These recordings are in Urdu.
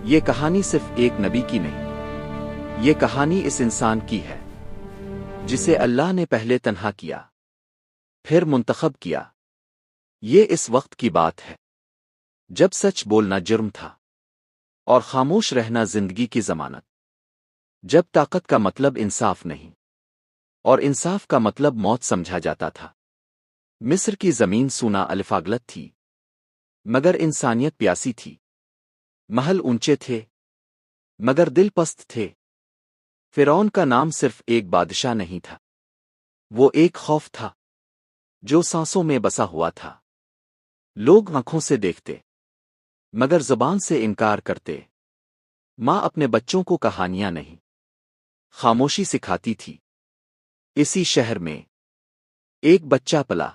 یہ کہانی صرف ایک نبی کی نہیں، یہ کہانی اس انسان کی ہے جسے اللہ نے پہلے تنہا کیا، پھر منتخب کیا۔ یہ اس وقت کی بات ہے جب سچ بولنا جرم تھا اور خاموش رہنا زندگی کی ضمانت، جب طاقت کا مطلب انصاف نہیں اور انصاف کا مطلب موت سمجھا جاتا تھا۔ مصر کی زمین سونا الفاغلت تھی، مگر انسانیت پیاسی تھی۔ محل اونچے تھے مگر دل پست تھے۔ فرعون کا نام صرف ایک بادشاہ نہیں تھا، وہ ایک خوف تھا جو سانسوں میں بسا ہوا تھا۔ لوگ آنکھوں سے دیکھتے مگر زبان سے انکار کرتے۔ ماں اپنے بچوں کو کہانیاں نہیں، خاموشی سکھاتی تھی۔ اسی شہر میں ایک بچہ پلا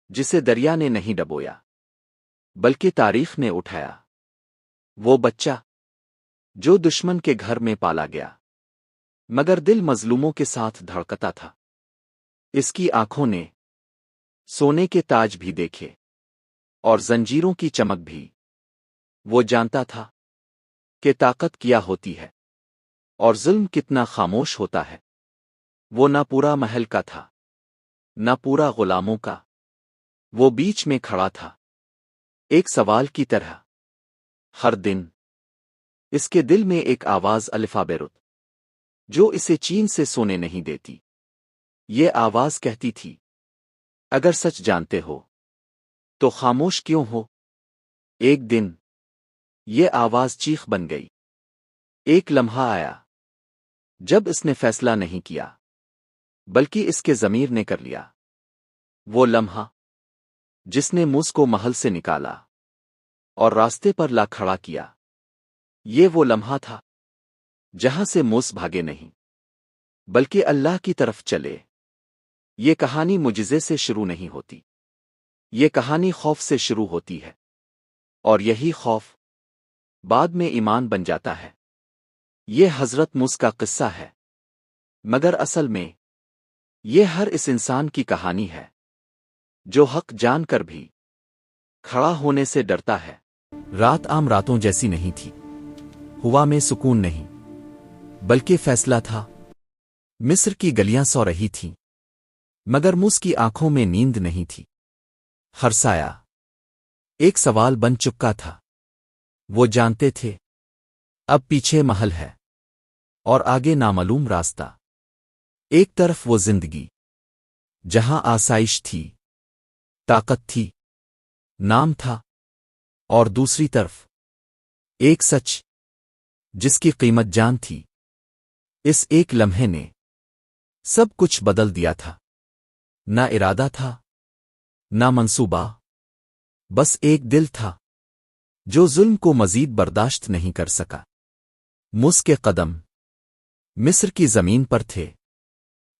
جسے دریا نے نہیں ڈبویا بلکہ تاریخ نے اٹھایا۔ وہ بچہ جو دشمن کے گھر میں پالا گیا مگر دل مظلوموں کے ساتھ دھڑکتا تھا۔ اس کی آنکھوں نے سونے کے تاج بھی دیکھے اور زنجیروں کی چمک بھی۔ وہ جانتا تھا کہ طاقت کیا ہوتی ہے اور ظلم کتنا خاموش ہوتا ہے۔ وہ نہ پورا محل کا تھا نہ پورا غلاموں کا، وہ بیچ میں کھڑا تھا، ایک سوال کی طرح۔ ہر دن اس کے دل میں ایک آواز الفابیرت جو اسے چین سے سونے نہیں دیتی۔ یہ آواز کہتی تھی، اگر سچ جانتے ہو تو خاموش کیوں ہو؟ ایک دن یہ آواز چیخ بن گئی۔ ایک لمحہ آیا جب اس نے فیصلہ نہیں کیا بلکہ اس کے ضمیر نے کر لیا۔ وہ لمحہ جس نے موس کو محل سے نکالا اور راستے پر لا کھڑا کیا۔ یہ وہ لمحہ تھا جہاں سے موس بھاگے نہیں بلکہ اللہ کی طرف چلے۔ یہ کہانی معجزے سے شروع نہیں ہوتی، یہ کہانی خوف سے شروع ہوتی ہے، اور یہی خوف بعد میں ایمان بن جاتا ہے۔ یہ حضرت موسی کا قصہ ہے، مگر اصل میں یہ ہر اس انسان کی کہانی ہے جو حق جان کر بھی کھڑا ہونے سے ڈرتا ہے۔ رات عام راتوں جیسی نہیں تھی، ہوا میں سکون نہیں بلکہ فیصلہ تھا۔ مصر کی گلیاں سو رہی تھیں مگر موسی کی آنکھوں میں نیند نہیں تھی۔ ہر سایہ ایک سوال بن چکا تھا۔ وہ جانتے تھے اب پیچھے محل ہے اور آگے نامعلوم راستہ۔ ایک طرف وہ زندگی جہاں آسائش تھی، طاقت تھی، نام تھا، اور دوسری طرف ایک سچ جس کی قیمت جان تھی۔ اس ایک لمحے نے سب کچھ بدل دیا تھا۔ نہ ارادہ تھا نہ منصوبہ، بس ایک دل تھا جو ظلم کو مزید برداشت نہیں کر سکا۔ موسی کے قدم مصر کی زمین پر تھے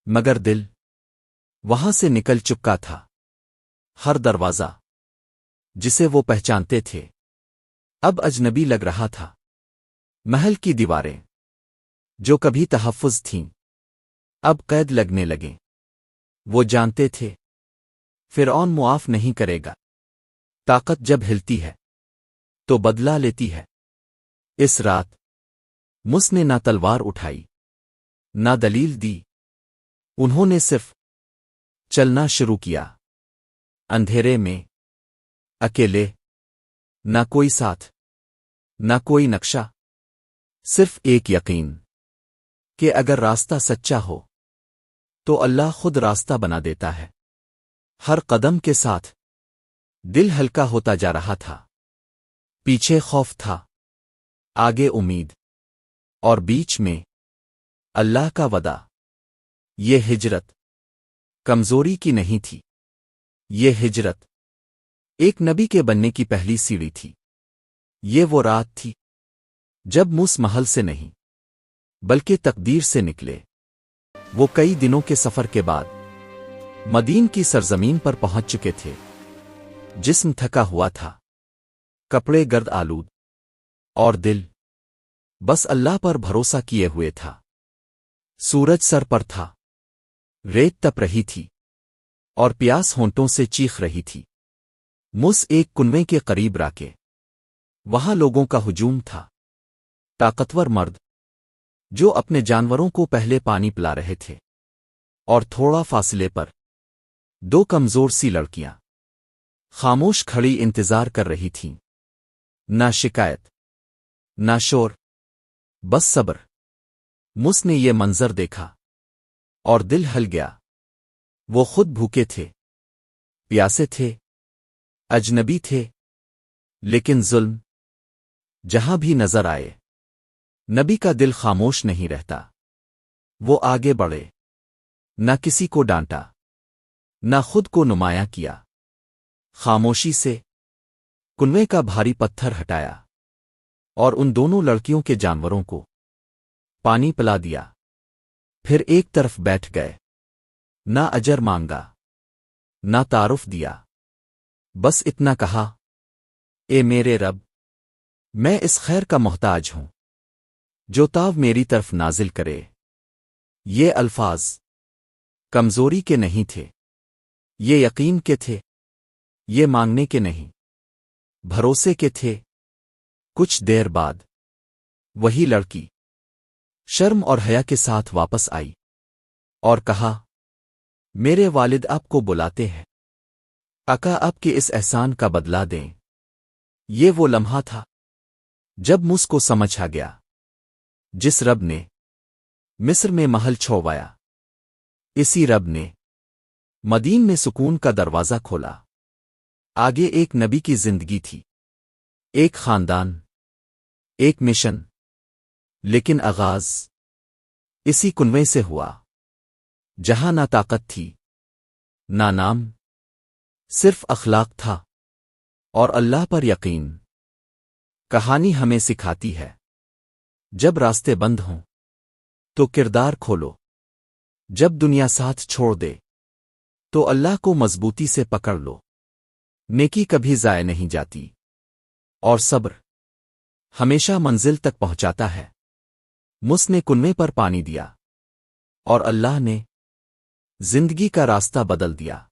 مگر دل وہاں سے نکل چکا تھا۔ ہر دروازہ جسے وہ پہچانتے تھے اب اجنبی لگ رہا تھا۔ محل کی دیواریں جو کبھی تحفظ تھیں اب قید لگنے لگیں۔ وہ جانتے تھے فرعون معاف نہیں کرے گا، طاقت جب ہلتی ہے تو بدلہ لیتی ہے۔ اس رات موسی نے نہ تلوار اٹھائی نہ دلیل دی، انہوں نے صرف چلنا شروع کیا۔ اندھیرے میں اکیلے، نہ کوئی ساتھ نہ کوئی نقشہ، صرف ایک یقین کہ اگر راستہ سچا ہو تو اللہ خود راستہ بنا دیتا ہے۔ ہر قدم کے ساتھ دل ہلکا ہوتا جا رہا تھا۔ پیچھے خوف تھا، آگے امید، اور بیچ میں اللہ کا وعدہ۔ یہ ہجرت کمزوری کی نہیں تھی، یہ ہجرت ایک نبی کے بننے کی پہلی سیڑھی تھی۔ یہ وہ رات تھی جب موسی محل سے نہیں بلکہ تقدیر سے نکلے۔ وہ کئی دنوں کے سفر کے بعد مدین کی سرزمین پر پہنچ چکے تھے۔ جسم تھکا ہوا تھا، کپڑے گرد آلود، اور دل بس اللہ پر بھروسہ کیے ہوئے تھا۔ سورج سر پر تھا، ریت تپ رہی تھی، اور پیاس ہونٹوں سے چیخ رہی تھی۔ موسی ایک کنویں کے قریب راکے، وہاں لوگوں کا ہجوم تھا۔ طاقتور مرد جو اپنے جانوروں کو پہلے پانی پلا رہے تھے، اور تھوڑا فاصلے پر دو کمزور سی لڑکیاں خاموش کھڑی انتظار کر رہی تھیں۔ نہ شکایت، نہ شور، بس صبر۔ مس نے یہ منظر دیکھا اور دل ہل گیا۔ وہ خود بھوکے تھے، پیاسے تھے، اجنبی تھے، لیکن ظلم جہاں بھی نظر آئے، نبی کا دل خاموش نہیں رہتا۔ وہ آگے بڑھے، نہ کسی کو ڈانٹا، نہ خود کو نمایاں کیا۔ خاموشی سے کنویں کا بھاری پتھر ہٹایا اور ان دونوں لڑکیوں کے جانوروں کو پانی پلا دیا۔ پھر ایک طرف بیٹھ گئے، نہ اجر مانگا، نہ تعارف دیا، بس اتنا کہا، اے میرے رب، میں اس خیر کا محتاج ہوں جو تاو میری طرف نازل کرے۔ یہ الفاظ کمزوری کے نہیں تھے، یہ یقین کے تھے، یہ مانگنے کے نہیں، بھروسے کے تھے۔ کچھ دیر بعد وہی لڑکی شرم اور حیا کے ساتھ واپس آئی اور کہا، میرے والد آپ کو بلاتے ہیں، آقا آپ کے اس احسان کا بدلہ دیں۔ یہ وہ لمحہ تھا جب مس کو سمجھ آ گیا، جس رب نے مصر میں محل چھوڑوایا، اسی رب نے مدین میں سکون کا دروازہ کھولا۔ آگے ایک نبی کی زندگی تھی، ایک خاندان، ایک مشن، لیکن آغاز اسی کنویں سے ہوا، جہاں نہ طاقت تھی، نہ نام، صرف اخلاق تھا اور اللہ پر یقین۔ کہانی ہمیں سکھاتی ہے، جب راستے بند ہوں تو کردار کھولو، جب دنیا ساتھ چھوڑ دے تو اللہ کو مضبوطی سے پکڑ لو۔ نیکی کبھی ضائع نہیں جاتی، اور صبر ہمیشہ منزل تک پہنچاتا ہے۔ مس نے کنویں پر پانی دیا، اور اللہ نے زندگی کا راستہ بدل دیا۔